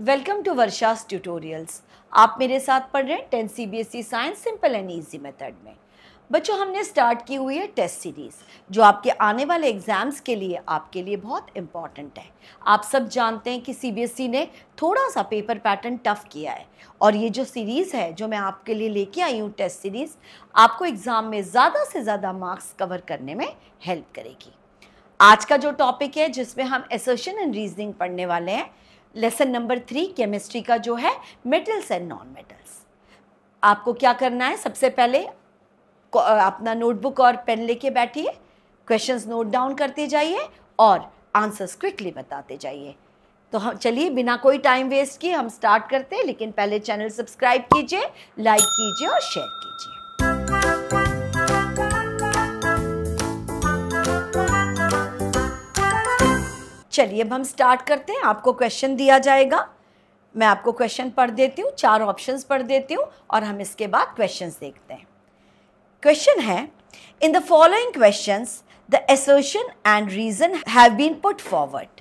Welcome to Varsha's tutorials. आप मेरे साथ पढ़ रहे हैं 10 CBSE science simple and easy method में। बच्चों, हमने स्टार्ट की हुई है टेस्ट सीरीज़ जो आपके आने वाले एग्ज़ाम्स के लिए आपके लिए बहुत इम्पॉर्टेंट है। आप सब जानते हैं कि CBSE ने थोड़ा सा पेपर पैटर्न टफ़ किया है और ये जो सीरीज़ है जो मैं आपके लिए लेके आई हूँ टेस्ट सीरीज़, आपको एग्ज़ाम में ज़्यादा से ज़्यादा मार्क्स कवर करने में हेल्प करेगी। आज का जो टॉपिक है जिसमें हम असर्शन एंड रीजनिंग पढ़ने वाले हैं, लेसन नंबर 3 केमिस्ट्री का जो है मेटल्स एंड नॉन मेटल्स। आपको क्या करना है, सबसे पहले अपना नोटबुक और पेन लेके बैठिए, क्वेश्चंस नोट डाउन करते जाइए और आंसर्स क्विकली बताते जाइए। तो हम चलिए बिना कोई टाइम वेस्ट किए हम स्टार्ट करते हैं, लेकिन पहले चैनल सब्सक्राइब कीजिए, लाइक कीजिए और शेयर कीजिए। चलिए अब हम स्टार्ट करते हैं। आपको क्वेश्चन दिया जाएगा, मैं आपको क्वेश्चन पढ़ देती हूँ, 4 ऑप्शंस पढ़ देती हूँ और हम इसके बाद क्वेश्चंस देखते हैं। क्वेश्चन है, in the following questions the assertion and reason have been put forward.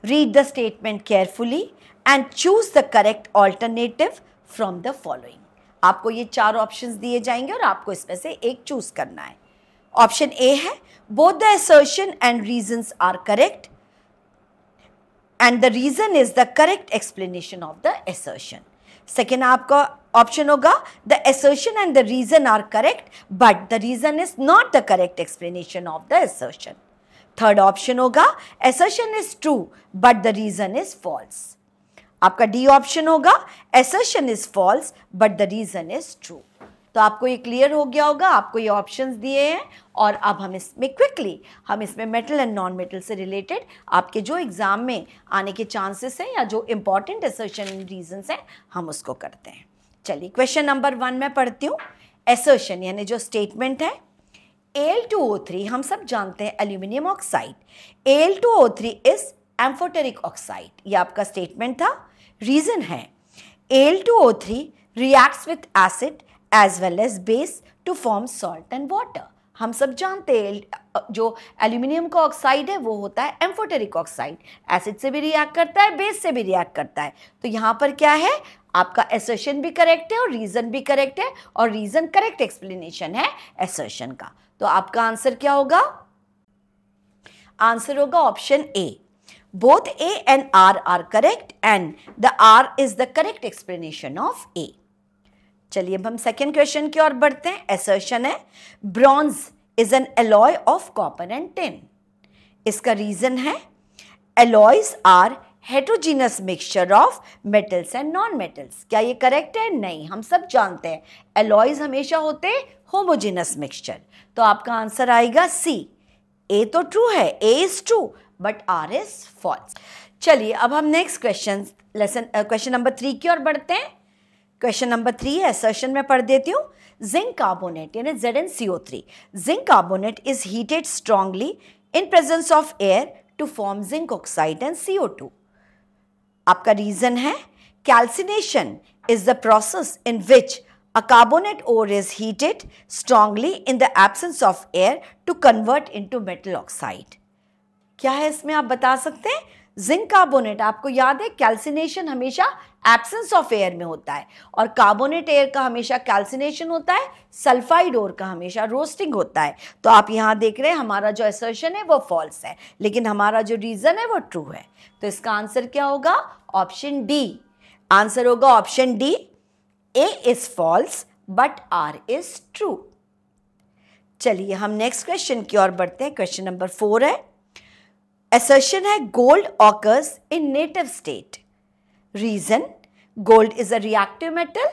Read the statement carefully and choose the correct alternative from the following. आपको ये 4 ऑप्शंस दिए जाएंगे और आपको इसमें से एक चूज करना है। ऑप्शन ए है, both the assertion and reasons are correct and the reason is the correct explanation of the assertion. Second आपका ऑप्शन होगा, the assertion and the reason are correct but the reason is not the correct explanation of the assertion. Third option होगा, assertion is true but the reason is false. आपका D option होगा, assertion is false but the reason is true. तो आपको ये clear हो गया होगा, आपको ये ऑप्शंस दिए हैं और अब हम इसमें मेटल एंड नॉन मेटल से रिलेटेड आपके जो एग्ज़ाम में आने के चांसेस हैं या जो इम्पॉर्टेंट असर्शन एंड रीजंस हैं हम उसको करते हैं। चलिए क्वेश्चन नंबर 1 मैं पढ़ती हूँ। असर्शन यानी जो स्टेटमेंट है, Al2O3 हम सब जानते हैं aluminium oxide, Al2O3 is amphoteric oxide, ये आपका स्टेटमेंट था। रीजन है, Al2O3 reacts with acid as well as base to form salt and water। हम सब जानते हैं जो एल्यूमिनियम का ऑक्साइड है वो होता है एम्फोटेरिक ऑक्साइड, एसिड से भी रिएक्ट करता है, बेस से भी रिएक्ट करता है। तो यहाँ पर क्या है, आपका असर्शन भी करेक्ट है और रीजन भी करेक्ट है और रीजन करेक्ट एक्सप्लेनेशन है असर्शन का। तो आपका आंसर क्या होगा, आंसर होगा option A, both A and R correct and the R is the correct explanation of A. चलिए अब हम सेकेंड क्वेश्चन की ओर बढ़ते हैं। असर्शन है, bronze is an alloy of copper and tin. इसका रीजन है, alloys are heterogeneous mixture of metals and non metals. क्या ये करेक्ट है? नहीं, हम सब जानते हैं एलॉयज हमेशा होते हैं होमोजीनस मिक्सचर। तो आपका आंसर आएगा सी, ए तो ट्रू है, A is true but R is false. चलिए अब हम नेक्स्ट क्वेश्चन नंबर 3 की ओर बढ़ते हैं। क्वेश्चन नंबर 3 है, असर्शन में पढ़ देती हूँ। जिंक कार्बोनेट यानी ZnCO3, zinc carbonate is heated strongly in presence of air to form zinc oxide and CO2। आपका रीजन है, calcination is the process in which a carbonate ore is heated strongly in the absence of air to convert into metal oxide. क्या है इसमें, आप बता सकते हैं? Zinc carbonate, आपको याद है कैल्सिनेशन हमेशा एब्सेंस ऑफ एयर में होता है और कार्बोनेट एयर का हमेशा कैल्सिनेशन होता है, सल्फाइड ओर का हमेशा रोस्टिंग होता है। तो आप यहाँ देख रहे हैं हमारा जो असर्शन है वो फॉल्स है, लेकिन हमारा जो रीजन है वो ट्रू है। तो इसका आंसर क्या होगा, ऑप्शन डी। आंसर होगा option D, A is false but R is true. चलिए हम नेक्स्ट क्वेश्चन की ओर बढ़ते हैं। क्वेश्चन नंबर 4 है, assertion है, gold occurs in native state. Reason, gold is a reactive metal.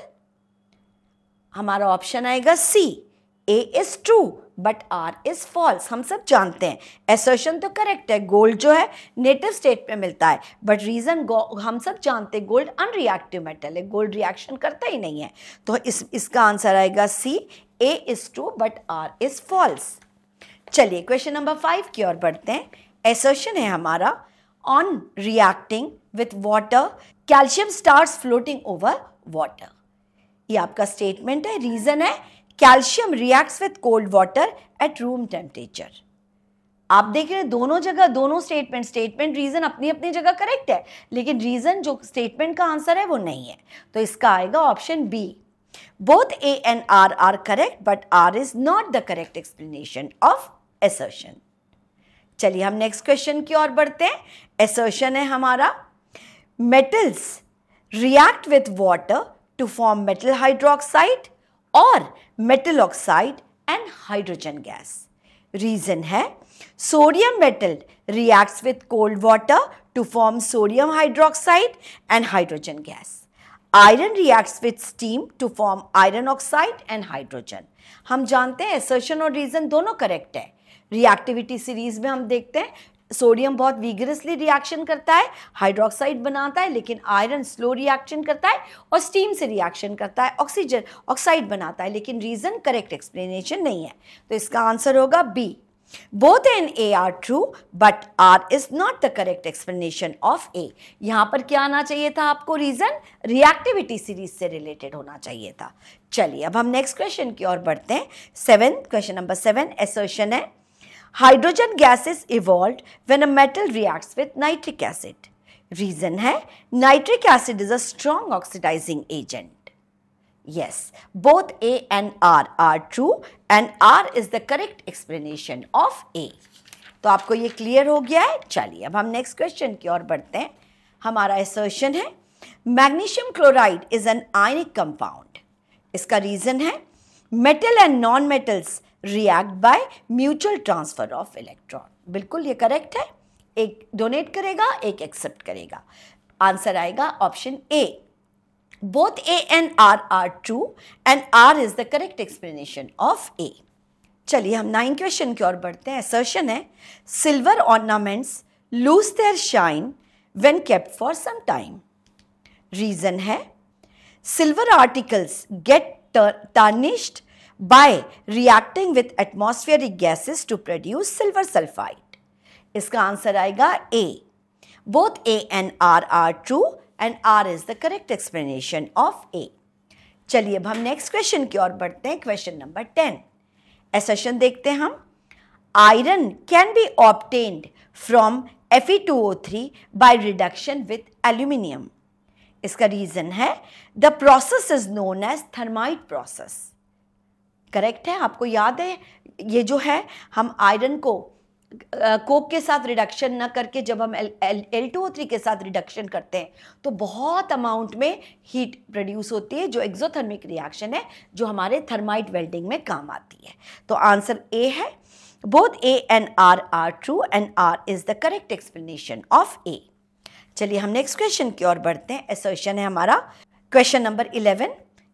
हमारा ऑप्शन आएगा सी, A is true but R is false। हम सब जानते हैं assertion तो करेक्ट है, गोल्ड जो है नेटिव स्टेट में मिलता है, बट रीजन हम सब जानते हैं गोल्ड अनरिएक्टिव मेटल है, गोल्ड रिएक्शन करता ही नहीं है। तो इसका आंसर आएगा सी, A is true but R is false। चलिए क्वेश्चन नंबर 5 की ओर बढ़ते हैं। असर्शन है हमारा, on reacting with water calcium starts floating over water. ये आपका स्टेटमेंट है। रीजन है, calcium reacts with cold water at room temperature. आप देख रहे हैं दोनों जगह दोनों स्टेटमेंट रीजन अपनी अपनी जगह करेक्ट है, लेकिन रीजन जो स्टेटमेंट का आंसर है वो नहीं है, तो इसका आएगा option B. Both A and R are correct but R is not the correct explanation of assertion। चलिए हम नेक्स्ट क्वेश्चन की ओर बढ़ते हैं। assertion है हमारा, metals react with water to form metal hydroxide और metal oxide and hydrogen gas। Reason है sodium metal reacts with cold water to form sodium hydroxide and hydrogen gas। Iron reacts with steam to form iron oxide and hydrogen। हम जानते हैं assertion और reason दोनों correct है। Reactivity series में हम देखते हैं सोडियम बहुत विगरसली रिएक्शन करता है, हाइड्रोक्साइड बनाता है, लेकिन आयरन स्लो रिएक्शन करता है और स्टीम से रिएक्शन करता है, ऑक्सीजन ऑक्साइड बनाता है, लेकिन रीजन करेक्ट एक्सप्लेनेशन नहीं है, तो इसका आंसर होगा B. Both and A R true but R is not the correct explanation of A. यहां पर क्या आना चाहिए था आपको, रीजन रिएक्टिविटी सीरीज से रिलेटेड होना चाहिए था। चलिए अब हम नेक्स्ट क्वेश्चन की ओर बढ़ते हैं। क्वेश्चन नंबर 7 assertion है, hydrogen gas is evolved when a metal reacts with nitric acid। Reason है nitric acid is a strong oxidizing agent। Yes, both A and R are true and R is the correct explanation of A। तो आपको ये clear हो गया है। चलिए अब हम नेक्स्ट क्वेश्चन की ओर बढ़ते हैं। हमारा assertion है, magnesium chloride is an ionic compound. इसका रीजन है metal and non metals react by mutual transfer of electron. बिल्कुल ये करेक्ट है, एक डोनेट करेगा एक एक्सेप्ट करेगा। आंसर आएगा option A. Both A and R are true and R is the correct explanation of A. चलिए हम 9 क्वेश्चन की ओर बढ़ते हैं। assertion है, silver ornaments lose their shine when kept for some time. Reason है silver articles get tarnished by reacting with atmospheric gases to produce silver sulfide। इसका answer आएगा A। Both A and R are true and R is the correct explanation of A। चलिए अब हम next question की ओर बढ़ते हैं। Question number 10 assertion देखते हैं हम, iron can be obtained from Fe2O3 by reduction with aluminium। इसका रीजन है the process is known as thermite process. Correct है, आपको याद है ये जो है हम आयरन को कोक के साथ रिडक्शन न करके जब हम L2O3 के साथ रिडक्शन करते हैं तो बहुत अमाउंट में हीट प्रोड्यूस होती है, जो एक्सोथर्मिक रिएक्शन है जो हमारे थर्माइट वेल्डिंग में काम आती है। तो आंसर ए है। Both A and R are true and R is the correct explanation of A. चलिए हम नेक्स्ट क्वेश्चन की ओर बढ़ते हैं। assertion है हमारा क्वेश्चन नंबर 11।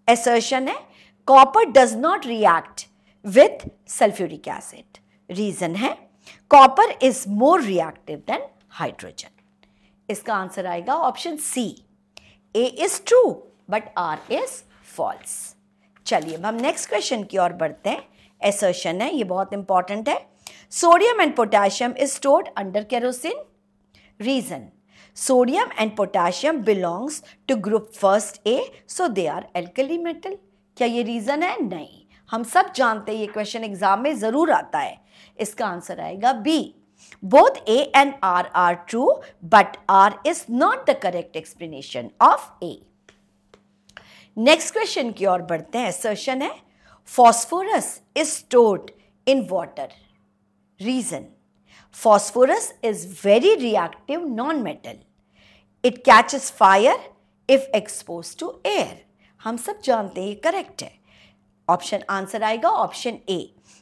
assertion है copper does not react with sulphuric acid. Reason है copper is more reactive than hydrogen. इसका आंसर आएगा option C. A is true but R is false. चलिए अब हम नेक्स्ट क्वेश्चन की ओर बढ़ते हैं। assertion है, ये बहुत इंपॉर्टेंट है, sodium and potassium is stored under kerosene. Reason sodium and potassium belongs to group first A, so they are alkali metal। क्या ये रीजन है? नहीं, हम सब जानते हैं ये क्वेश्चन एग्जाम में जरूर आता है। इसका आंसर आएगा B. Both A and R are true but R is not the correct explanation of A। Next question की ओर बढ़ते हैं। assertion है phosphorus is stored in water। Reason phosphorus is very reactive non-metal। It catches fire if exposed to air। हम सब जानते हैं ये correct है। ऑप्शन आंसर आएगा option A.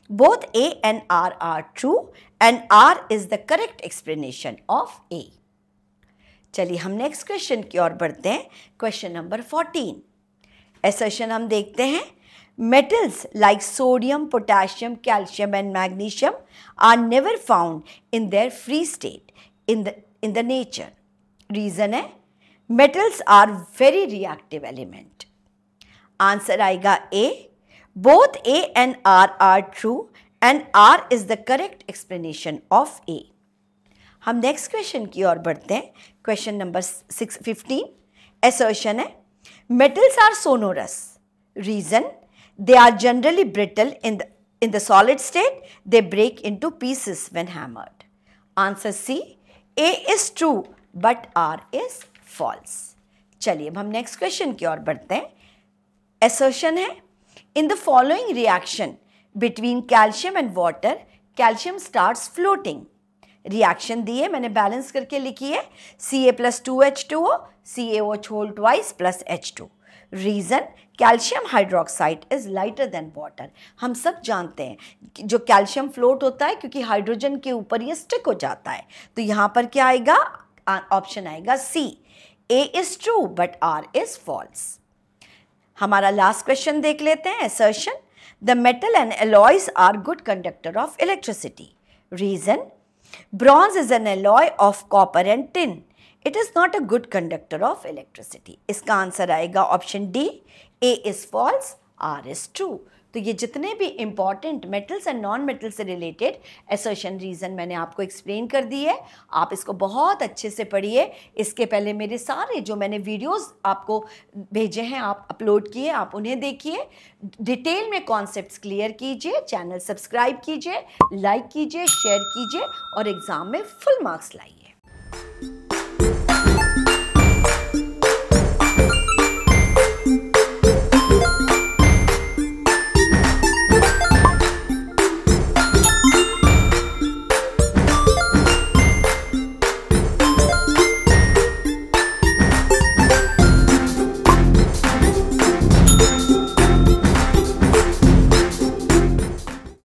Both A and R are true and R is the correct explanation of A. चलिए हम next question की ओर बढ़ते हैं। Question number 14। assertion हम देखते हैं, metals like sodium, potassium, calcium and magnesium are never found in their free state in the nature। Reason है metals are very reactive element। Answer आएगा A। Both A and R are true and R is the correct explanation of A। हम next question की ओर बढ़ते हैं। Question number 15। assertion है metals are sonorous। Reason they are generally brittle in the solid state, they break into pieces when hammered। Answer C, A is true but R is false. चलिए अब हम next question की ओर बढ़ते हैं। Assertion है, in the following reaction between calcium and water calcium starts floating. Reaction दी है, मैंने बैलेंस करके लिखी है, Ca+2H2O, CaOH whole twice plus H2। Reason, calcium hydroxide is lighter than water. हम सब जानते हैं कि जो कैल्शियम फ्लोट होता है क्योंकि हाइड्रोजन के ऊपर ये स्टिक हो जाता है। तो यहाँ पर क्या आएगा, ऑप्शन आएगा C, A is true but R is false. हमारा लास्ट क्वेश्चन देख लेते हैं। Assertion, the metal and alloys are good conductor of electricity. Reason, bronze is an alloy of copper and tin. It is not a good conductor of electricity. इसका answer आएगा option D, A is false, R is true। तो ये जितने भी important metals and non metal से related assertion reason मैंने आपको explain कर दी है। आप इसको बहुत अच्छे से पढ़िए। इसके पहले मेरे सारे जो मैंने वीडियोस आपको भेजे हैं, आप अपलोड किए, आप उन्हें देखिए, डिटेल में कॉन्सेप्ट्स क्लियर कीजिए, चैनल सब्सक्राइब कीजिए, लाइक कीजिए, शेयर कीजिए और एग्ज़ाम में फुल मार्क्स लाइए।